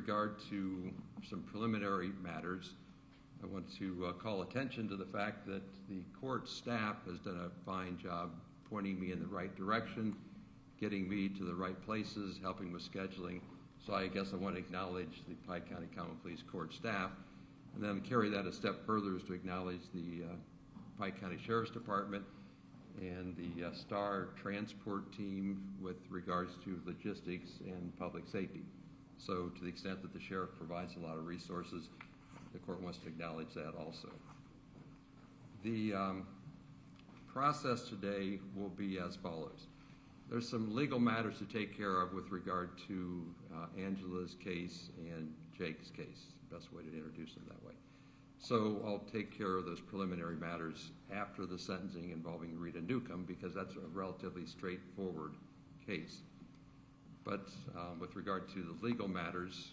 regard to some preliminary matters, I want to call attention to the fact that the court staff has done a fine job pointing me in the right direction, getting me to the right places, helping with scheduling. So I guess I want to acknowledge the Pike County Common Police Court staff, and then carry that a step further is to acknowledge the Pike County Sheriff's Department and the STAR transport team with regards to logistics and public safety. So to the extent that the sheriff provides a lot of resources, the court wants to acknowledge that also. The process today will be as follows. There's some legal matters to take care of with regard to Angela's case and Jake's case. Best way to introduce them that way. So I'll take care of those preliminary matters after the sentencing involving Rita Newcomb, because that's a relatively straightforward case. But with regard to the legal matters,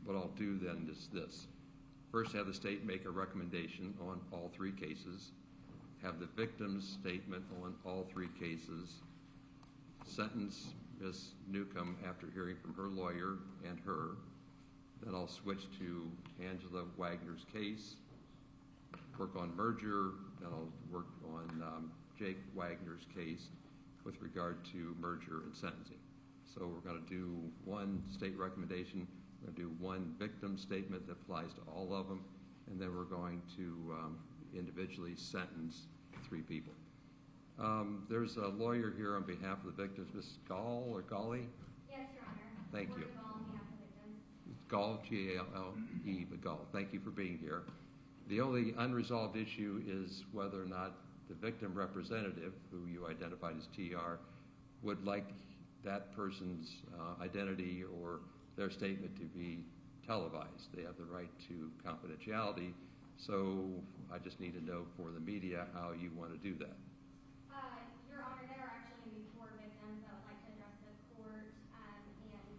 what I'll do then is this. First, have the state make a recommendation on all three cases, have the victim's statement on all three cases, sentence Ms. Newcomb after hearing from her lawyer and her. Then I'll switch to Angela Wagner's case, work on merger, then I'll work on Jake Wagner's case with regard to merger and sentencing. So we're going to do one state recommendation, we're going to do one victim statement that applies to all of them, and then we're going to individually sentence three people. There's a lawyer here on behalf of the victims, Ms. Gall or Golly? Yes, Your Honor. Thank you. Gall on behalf of the victims. Gall, G-A-L-L-E, but Gall. Thank you for being here. The only unresolved issue is whether or not the victim representative, who you identified as TR, would like that person's identity or their statement to be televised. They have the right to confidentiality, so I just need to know for the media how you want to do that. Your Honor, there are actually going to be four victims that would like to address the court, and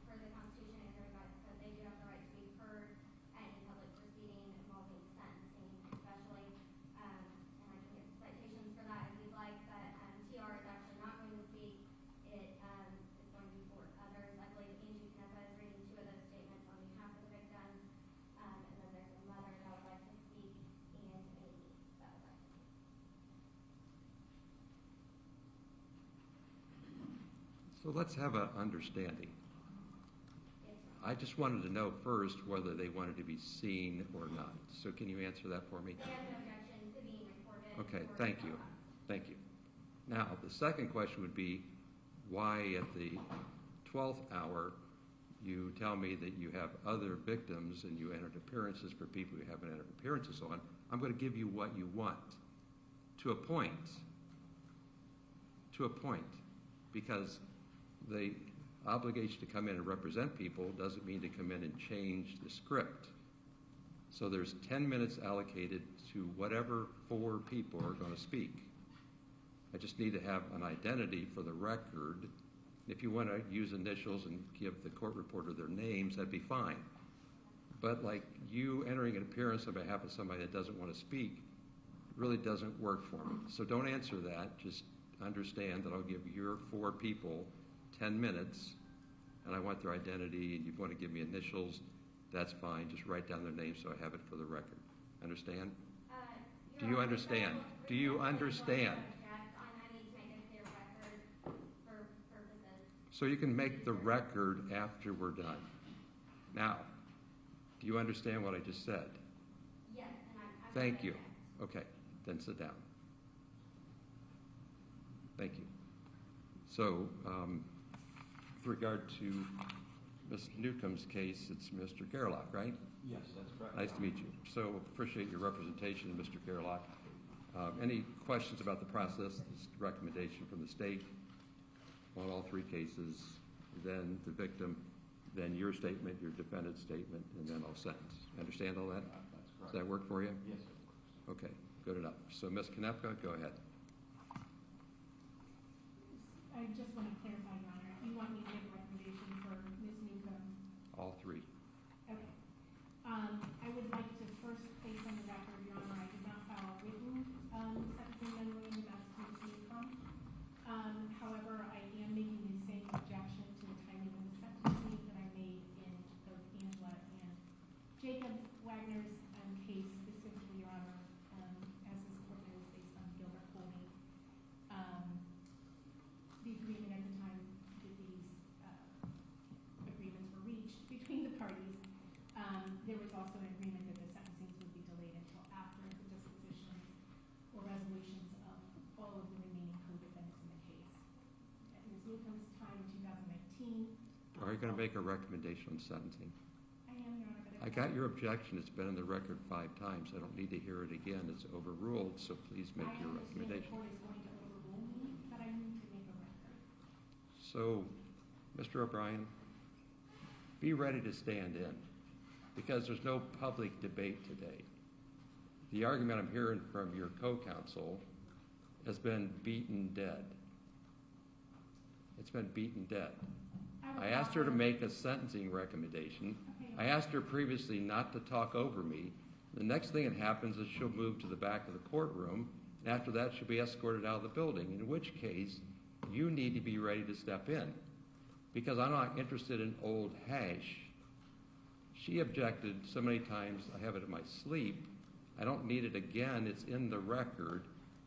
per the Constitution and their advice, that they do have the right to be heard at any public proceeding involving sentencing, especially, and I can get citations for that if you'd like, but TR is actually not going to speak. It is going to be for others. I believe Angie Canepa is reading two of those statements on behalf of the victims, and then there's a mother that would like to speak, and a niece that would like to speak. So let's have an understanding. I just wanted to know first whether they wanted to be seen or not. So can you answer that for me? They have no objection to being recorded. Okay, thank you. Thank you. Now, the second question would be, why at the 12th hour you tell me that you have other victims and you entered appearances for people you haven't entered appearances on? I'm going to give you what you want. To a point. To a point. Because the obligation to come in and represent people doesn't mean to come in and change the script. So there's 10 minutes allocated to whatever four people are going to speak. I just need to have an identity for the record. If you want to use initials and give the court reporter their names, that'd be fine. But like you entering an appearance on behalf of somebody that doesn't want to speak really doesn't work for me. So don't answer that. Just understand that I'll give your four people 10 minutes, and I want their identity, and you want to give me initials, that's fine. Just write down their names so I have it for the record. Understand? Do you understand? Do you understand? I need to make a clear record for purposes. So you can make the record after we're done. Now, do you understand what I just said? Yes, and I'm Thank you. Okay, then sit down. Thank you. So, with regard to Ms. Newcomb's case, it's Mr. Gerlach, right? Yes, that's correct. Nice to meet you. So, appreciate your representation, Mr. Gerlach. Any questions about the process? This recommendation from the state on all three cases, then the victim, then your statement, your defendant's statement, and then I'll sentence. Understand all that? That's correct. Does that work for you? Yes, it works. Okay, good enough. So, Ms. Canepa, go ahead. I just want to clarify, Your Honor, you want me to give a recommendation for Ms. Newcomb? All three. Okay. I would like to first place on the record, Your Honor, I did not file a written sentencing memorandum as to Ms. Newcomb. However, I am making the same objection to the timing of the sentencing that I made in both Angela Jacob Wagner's case specifically, Your Honor, as this court knows, based on Gilbert Holding, the agreement at the time that these agreements were reached between the parties, there was also an agreement that the sentencing would be delayed until after the disposition or resolutions of all of the remaining co-defendants in the case. At Ms. Newcomb's time in 2019. Are you going to make a recommendation on sentencing? I am, Your Honor, but I got your objection. It's been in the record 5 times. I don't need to hear it again. It's overruled, so please make your recommendation. I understand the court is going to overrule me, but I need to make a record. So, Mr. O'Brien, be ready to stand in, because there's no public debate today. The argument I'm hearing from your co-counsel has been beaten dead. It's been beaten dead. I asked her to make a sentencing recommendation. I asked her previously not to talk over me. The next thing that happens is she'll move to the back of the courtroom, and after that she'll be escorted out of the building, in which case you need to be ready to step in, because I'm not interested in old hash. She objected so many times, I have it in my sleep. I don't need it again. It's in the record.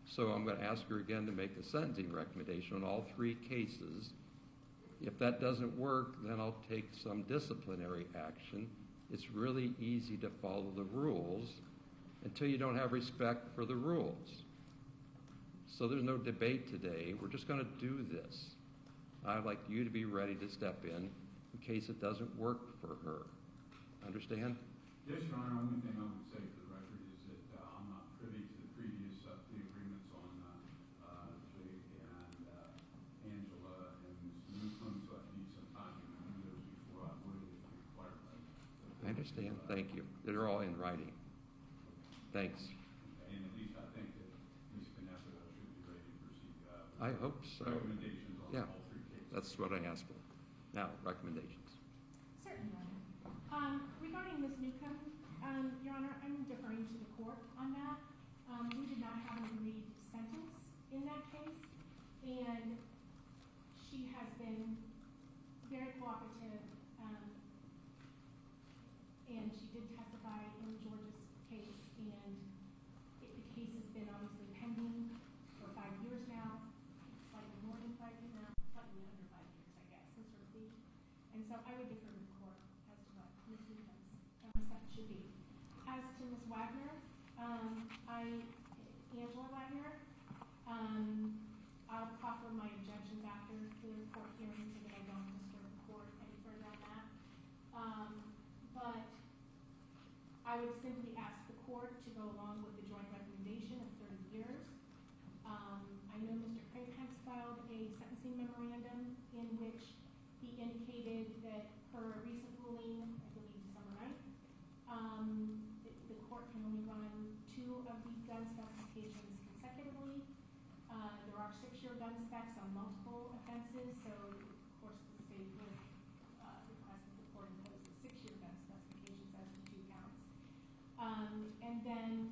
So I'm going to ask her again to make a sentencing recommendation on all 3 cases. If that doesn't work, then I'll take some disciplinary action. It's really easy to follow the rules until you don't have respect for the rules. So there's no debate today. We're just going to do this. I'd like you to be ready to step in case it doesn't work for her. Understand? Yes, Your Honor. Only thing I would say for the record is that I'm not privy to the previous plea agreements on Jake and Angela and Ms. Newcomb, so I need some time to review those before I would if required. I understand. Thank you. They're all in writing. Thanks. And at least I think that Ms. Canepa should be ready to proceed. I hope so. Recommendations on Yeah. all 3 cases. That's what I asked for. Now, recommendations. Certainly, Your Honor. Regarding Ms. Newcomb, Your Honor, I'm deferring to the court on that. We did not have an agreed sentence in that case, and she has been very cooperative, and she did testify in George's case, and the case has been obviously pending for 5 years now, slightly more than 5 years now, slightly under 5 years, I guess, since her plea. And so I would defer to the court as to what Ms. Newcomb's sentence should be. As to Ms. Wagner, Angela Wagner, I'll proffer my objections after the court hearing so that I don't disturb the court any further on that. But I would simply ask the court to go along with the joint recommendation of 30 years. I know Mr. Craig has filed a sentencing memorandum in which he indicated that per a recent ruling, I believe December 9th, the court can only run 2 of the gun specifications consecutively. There are 6-year gun specs on multiple offenses, so of course the state would request that the court impose the 6-year gun specifications as to 2 counts. And then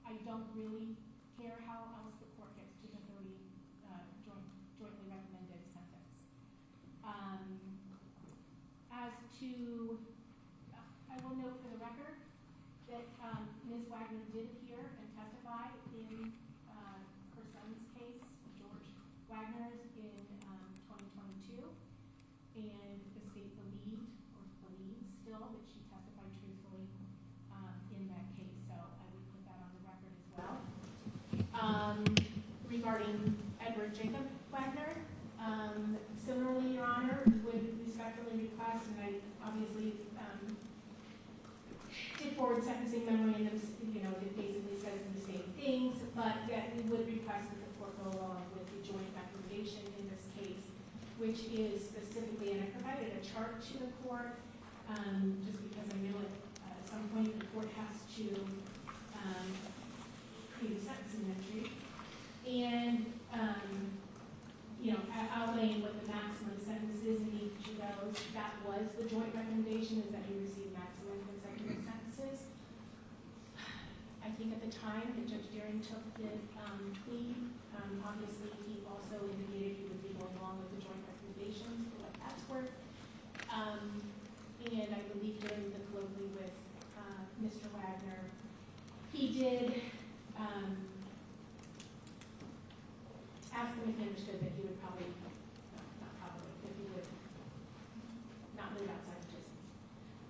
I don't really care how else the court gets to the 30 jointly recommended sentence. As to, I will note for the record that Ms. Wagner did appear and testify in her son's case, George Wagner's, in 2022, and the state believed, or believes still, that she testified truthfully in that case, so I would put that on the record as well. Regarding Edward Jacob Wagner, similarly, Your Honor, would respectfully request, and I obviously did forward sentencing memorandums, that basically says the same things, but that we would request that the court go along with the joint recommendation in this case, which is specifically, and I provided a chart to the court, just because I know at some point the court has to create a sentencing entry, and outlaying what the maximum sentence is in each of those. That was the joint recommendation, is that you receive maximum consecutive sentences. I think at the time that Judge Deering took the plea, obviously he also indicated he would be going along with the joint recommendations for what that's worth. And I believe during the colloquy with understood that he would probably, not probably, that he would not live outside of prison.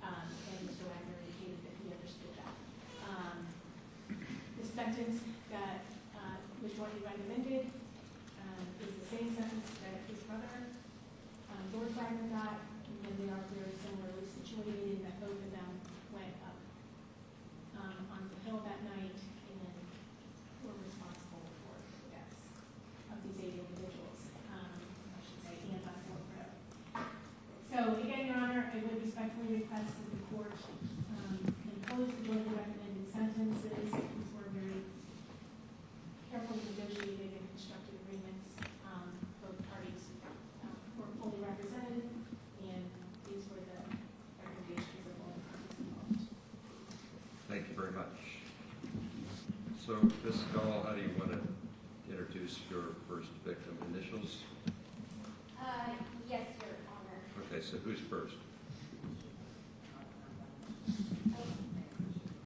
And Mr. Wagner indicated that he understood that. The sentence that was jointly recommended is the same sentence that his brother, George Wagner, got, and they are very similarly situated in that both of them went up on the hill that night and were responsible for the deaths of these 8 individuals, I should say, and on Fort Road. So again, Your Honor, I would respectfully request that the court impose the jointly recommended sentences. These were very carefully negotiated and constructed agreements. Both parties were fully represented, and these were the recommendations of all the parties involved. Thank you very much. So, Ms. Dahl, how do you want to introduce your first victim? Initials? Yes, Your Honor. Okay, so who's first?